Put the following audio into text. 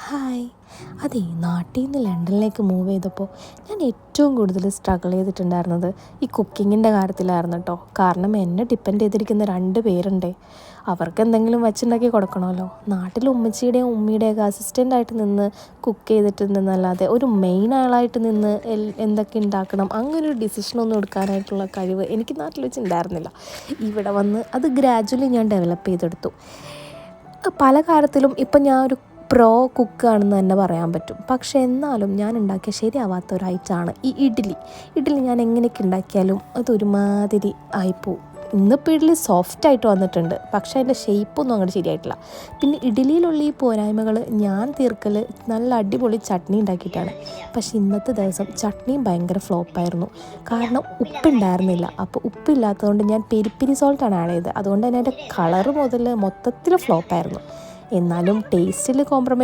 Hi. അതെ, നാട്ടിൽ നിന്ന് ലണ്ടനിലേക്ക് മൂവ് ചെയ്തപ്പോൾ ഞാൻ ഏറ്റവും കൂടുതൽ സ്ട്രഗിൾ ചെയ്തിട്ടുണ്ടായിരുന്നത് ഈ കുക്കിങ്ങിൻ്റെ കാര്യത്തിലായിരുന്നു കേട്ടോ. കാരണം എന്നെ ഡിപ്പെൻഡ് ചെയ്തിരിക്കുന്ന 2 പേരുണ്ടേ. അവർക്ക് എന്തെങ്കിലും വച്ചുണ്ടാക്കി കൊടുക്കണമല്ലോ. നാട്ടിൽ ഉമ്മച്ചിയുടെയും ഉമ്മിയുടെയൊക്കെ അസിസ്റ്റൻ്റായിട്ട് നിന്ന് കുക്ക് ചെയ്തിട്ടുണ്ടെന്നല്ലാതെ ഒരു മെയിൻ ആളായിട്ട് നിന്ന് എന്തൊക്കെ ഉണ്ടാക്കണം അങ്ങനൊരു ഡിസിഷനൊന്നും എടുക്കാനായിട്ടുള്ള കഴിവ് എനിക്ക് നാട്ടിൽ വെച്ച് ഉണ്ടായിരുന്നില്ല. ഇവിടെ വന്ന് അത് ഗ്രാജ്വലി ഞാൻ ഡെവലപ്പ് ചെയ്തെടുത്തു. പല കാര്യത്തിലും ഇപ്പം ഞാൻ ഒരു കുക്കാണെന്ന് തന്നെ പറയാൻ പറ്റും. പക്ഷേ എന്നാലും ഞാൻ ഉണ്ടാക്കിയ ശരിയാവാത്ത ഒരു ഐറ്റമാണ് ഈ ഇഡ്ഡലി ഞാൻ എങ്ങനെയൊക്കെ ഉണ്ടാക്കിയാലും അതൊരുമാതിരി ആയിപ്പോവും. ഇന്നിപ്പോൾ ഇഡ്ഡലി സോഫ്റ്റായിട്ട് വന്നിട്ടുണ്ട്, പക്ഷേ അതിൻ്റെ ഷേപ്പൊന്നും അങ്ങോട്ട് ശരിയായിട്ടില്ല. പിന്നെ ഇഡ്ഡലിയിലുള്ള ഈ പോരായ്മകൾ ഞാൻ തീർക്കൽ നല്ല അടിപൊളി ചട്നി ഉണ്ടാക്കിയിട്ടാണ്. പക്ഷേ ഇന്നത്തെ ദിവസം ചട്നിയും ഭയങ്കര ഫ്ലോപ്പായിരുന്നു. കാരണം ഉപ്പുണ്ടായിരുന്നില്ല. അപ്പോൾ ഉപ്പില്ലാത്തതുകൊണ്ട് ഞാൻ പെരി സോൾട്ടാണ് ആഡ് ചെയ്തത്. അതുകൊണ്ട് തന്നെ അതിൻ്റെ കളറ് മുതൽ മൊത്തത്തിൽ ഫ്ലോപ്പായിരുന്നു. എന്നാലും ടേസ്റ്റിൽ കോംപ്രമൈസ്